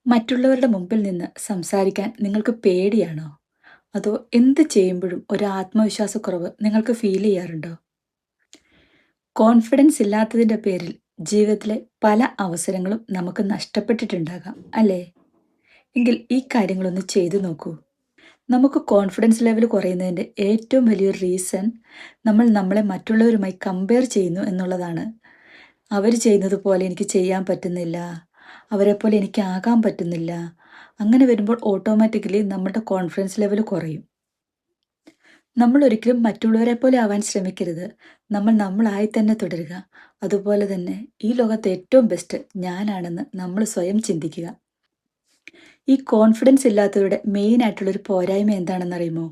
മറ്റുള്ളവരുടെ മുമ്പിൽ നിന്ന് സംസാരിക്കാൻ നിങ്ങൾക്ക് പേടിയാണോ? അതോ എന്ത് ചെയ്യുമ്പോഴും ഒരു ആത്മവിശ്വാസക്കുറവ് നിങ്ങൾക്ക് ഫീൽ ചെയ്യാറുണ്ടോ? കോൺഫിഡൻസ് ഇല്ലാത്തതിൻ്റെ പേരിൽ ജീവിതത്തിലെ പല അവസരങ്ങളും നമുക്ക് നഷ്ടപ്പെട്ടിട്ടുണ്ടാകാം, അല്ലേ? എങ്കിൽ ഈ കാര്യങ്ങളൊന്ന് ചെയ്തു നോക്കൂ. നമുക്ക് കോൺഫിഡൻസ് ലെവൽ കുറയുന്നതിൻ്റെ ഏറ്റവും വലിയൊരു റീസൺ നമ്മൾ നമ്മളെ മറ്റുള്ളവരുമായി കമ്പയർ ചെയ്യുന്നു എന്നുള്ളതാണ്. അവർ ചെയ്യുന്നത് പോലെ എനിക്ക് ചെയ്യാൻ പറ്റുന്നില്ല, അവരെപ്പോലെ എനിക്ക് ആകാൻ പറ്റുന്നില്ല. അങ്ങനെ വരുമ്പോൾ ഓട്ടോമാറ്റിക്കലി നമ്മുടെ കോൺഫിഡൻസ് ലെവൽ കുറയും. നമ്മൾ ഒരിക്കലും മറ്റുള്ളവരെ പോലെ ആവാൻ ശ്രമിക്കരുത്. നമ്മൾ നമ്മളായി തന്നെ തുടരുക. അതുപോലെ തന്നെ ഈ ലോകത്തെ ഏറ്റവും ബെസ്റ്റ് ഞാനാണെന്ന് നമ്മൾ സ്വയം ചിന്തിക്കുക. ഈ കോൺഫിഡൻസ് ഇല്ലാത്തവരുടെ മെയിൻ ആയിട്ടുള്ളൊരു പോരായ്മ എന്താണെന്നറിയുമോ?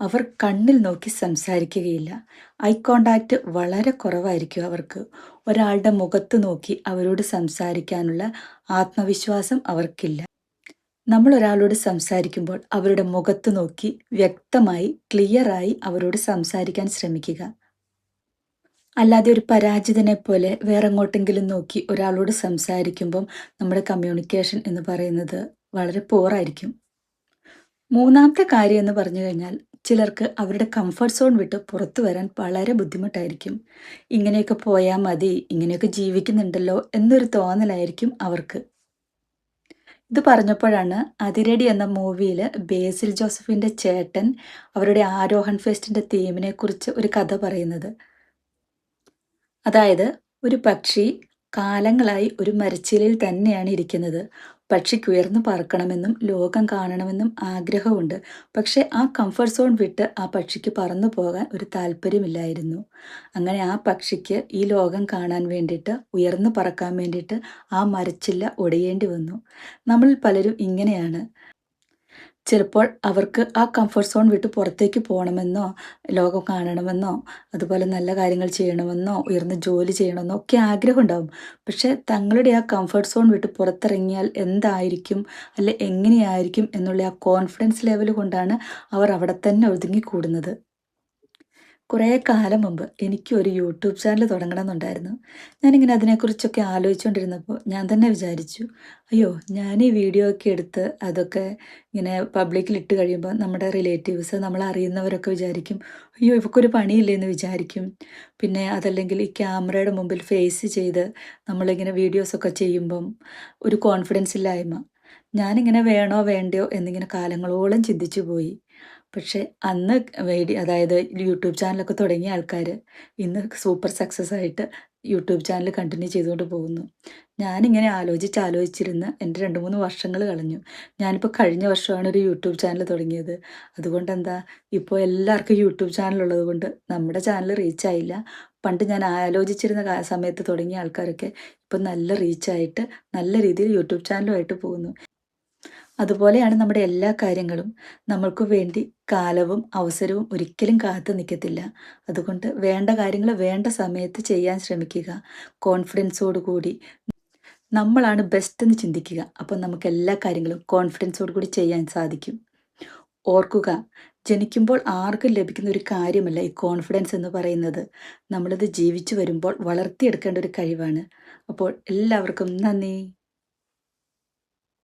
അവർ കണ്ണിൽ നോക്കി സംസാരിക്കുകയില്ല. ഐ കോണ്ടാക്റ്റ് വളരെ കുറവായിരിക്കും അവർക്ക്. ഒരാളുടെ മുഖത്ത് നോക്കി അവരോട് സംസാരിക്കാനുള്ള ആത്മവിശ്വാസം അവർക്കില്ല. നമ്മൾ ഒരാളോട് സംസാരിക്കുമ്പോൾ അവരുടെ മുഖത്ത് നോക്കി വ്യക്തമായി, ക്ലിയറായി അവരോട് സംസാരിക്കാൻ ശ്രമിക്കുക. അല്ലാതെ ഒരു പരാജിതനെ പോലെ വേറെങ്ങോട്ടെങ്കിലും നോക്കി ഒരാളോട് സംസാരിക്കുമ്പം നമ്മുടെ കമ്മ്യൂണിക്കേഷൻ എന്ന് പറയുന്നത് വളരെ പോറായിരിക്കും. മൂന്നാമത്തെ കാര്യം എന്ന് പറഞ്ഞു കഴിഞ്ഞാൽ ചിലർക്ക് അവരുടെ കംഫർട്ട് സോൺ വിട്ട് പുറത്തു വരാൻ വളരെ ബുദ്ധിമുട്ടായിരിക്കും. ഇങ്ങനെയൊക്കെ പോയാൽ മതി, ഇങ്ങനെയൊക്കെ ജീവിക്കുന്നുണ്ടല്ലോ എന്നൊരു തോന്നലായിരിക്കും അവർക്ക്. ഇത് പറഞ്ഞപ്പോഴാണ് അതിരടി എന്ന മൂവിയിൽ ബേസിൽ ജോസഫിന്റെ ചേട്ടൻ അവരുടെ ആരോഹൺ ഫെസ്റ്റിന്റെ തീമിനെ കുറിച്ച് ഒരു കഥ പറയുന്നത്. അതായത് ഒരു പക്ഷി കാലങ്ങളായി ഒരു മരച്ചിലയിൽ തന്നെയാണ് ഇരിക്കുന്നത്. പക്ഷിക്ക് ഉയർന്നു പറക്കണമെന്നും ലോകം കാണണമെന്നും ആഗ്രഹമുണ്ട്. പക്ഷെ ആ കംഫർട്ട് സോൺ വിട്ട് ആ പക്ഷിക്ക് പറന്നു പോകാൻ ഒരു താല്പര്യമില്ലായിരുന്നു. അങ്ങനെ ആ പക്ഷിക്ക് ഈ ലോകം കാണാൻ വേണ്ടിയിട്ട്, ഉയർന്നു പറക്കാൻ വേണ്ടിയിട്ട് ആ മരച്ചില്ല ഒടിയേണ്ടി വന്നു. നമ്മളിൽ പലരും ഇങ്ങനെയാണ്. ചിലപ്പോൾ അവർക്ക് ആ കംഫർട്ട് സോൺ വിട്ട് പുറത്തേക്ക് പോകണമെന്നോ, ലോകം കാണണമെന്നോ, അതുപോലെ നല്ല കാര്യങ്ങൾ ചെയ്യണമെന്നോ, ഉയർന്ന ജോലി ചെയ്യണമെന്നോ ഒക്കെ ആഗ്രഹമുണ്ടാവും. പക്ഷേ തങ്ങളുടെ ആ കംഫർട്ട് സോൺ വിട്ട് പുറത്തിറങ്ങിയാൽ എന്തായിരിക്കും, അല്ലെ എങ്ങനെയായിരിക്കും എന്നുള്ള ആ കോൺഫിഡൻസ് ലെവൽ കൊണ്ടാണ് അവർ അവിടെ തന്നെ ഒതുങ്ങിക്കൂടുന്നത്. കുറേ കാലം മുമ്പ് എനിക്ക് ഒരു യൂട്യൂബ് ചാനൽ തുടങ്ങണമെന്നുണ്ടായിരുന്നു. ഞാനിങ്ങനെ അതിനെക്കുറിച്ചൊക്കെ ആലോചിച്ചുകൊണ്ടിരുന്നപ്പോൾ ഞാൻ തന്നെ വിചാരിച്ചു, അയ്യോ ഞാൻ ഈ വീഡിയോ ഒക്കെ എടുത്ത് അതൊക്കെ ഇങ്ങനെ പബ്ലിക്കിൽ ഇട്ട് കഴിയുമ്പോൾ നമ്മുടെ റിലേറ്റീവ്സ് നമ്മളറിയുന്നവരൊക്കെ വിചാരിക്കും, അയ്യോ ഇവക്കൊരു പണിയില്ലേ എന്ന് വിചാരിക്കും. പിന്നെ അതല്ലെങ്കിൽ ഈ ക്യാമറയുടെ മുമ്പിൽ ഫേസ് ചെയ്ത് നമ്മളിങ്ങനെ വീഡിയോസൊക്കെ ചെയ്യുമ്പം ഒരു കോൺഫിഡൻസ് ഇല്ലായ്മ. ഞാനിങ്ങനെ വേണോ വേണ്ടയോ എന്നിങ്ങനെ കാലങ്ങളോളം ചിന്തിച്ചു പോയി. പക്ഷേ അന്ന് അതായത് യൂട്യൂബ് ചാനലൊക്കെ തുടങ്ങിയ ആൾക്കാർ ഇന്ന് സൂപ്പർ സക്സസ് ആയിട്ട് യൂട്യൂബ് ചാനൽ കണ്ടിന്യൂ ചെയ്തുകൊണ്ട് പോകുന്നു. ഞാനിങ്ങനെ ആലോചിച്ചിരുന്ന് എൻ്റെ 2-3 വർഷങ്ങൾ കളഞ്ഞു. ഞാനിപ്പോൾ കഴിഞ്ഞ വർഷമാണ് ഒരു യൂട്യൂബ് ചാനൽ തുടങ്ങിയത്. അതുകൊണ്ട് എന്താ, ഇപ്പോൾ എല്ലാവർക്കും യൂട്യൂബ് ചാനൽ ഉള്ളത് കൊണ്ട് നമ്മുടെ ചാനൽ റീച്ചായില്ല. പണ്ട് ഞാൻ ആലോചിച്ചിരുന്ന സമയത്ത് തുടങ്ങിയ ആൾക്കാരൊക്കെ ഇപ്പം നല്ല റീച്ചായിട്ട് നല്ല രീതിയിൽ യൂട്യൂബ് ചാനലുമായിട്ട് പോകുന്നു. അതുപോലെയാണ് നമ്മുടെ എല്ലാ കാര്യങ്ങളും. നമ്മൾക്ക് വേണ്ടി കാലവും അവസരവും ഒരിക്കലും കാത്തു നിൽക്കത്തില്ല. അതുകൊണ്ട് വേണ്ട കാര്യങ്ങൾ വേണ്ട സമയത്ത് ചെയ്യാൻ ശ്രമിക്കുക. കോൺഫിഡൻസോടു കൂടി നമ്മളാണ് ബെസ്റ്റ് എന്ന് ചിന്തിക്കുക. അപ്പോൾ നമുക്ക് എല്ലാ കാര്യങ്ങളും കോൺഫിഡൻസോടു കൂടി ചെയ്യാൻ സാധിക്കും. ഓർക്കുക, ജനിക്കുമ്പോൾ ആർക്കും ലഭിക്കുന്ന ഒരു കാര്യമല്ല ഈ കോൺഫിഡൻസ് എന്ന് പറയുന്നത്. നമ്മളിത് ജീവിച്ചു വരുമ്പോൾ വളർത്തിയെടുക്കേണ്ട ഒരു കഴിവാണ്. അപ്പോൾ എല്ലാവർക്കും നന്ദി.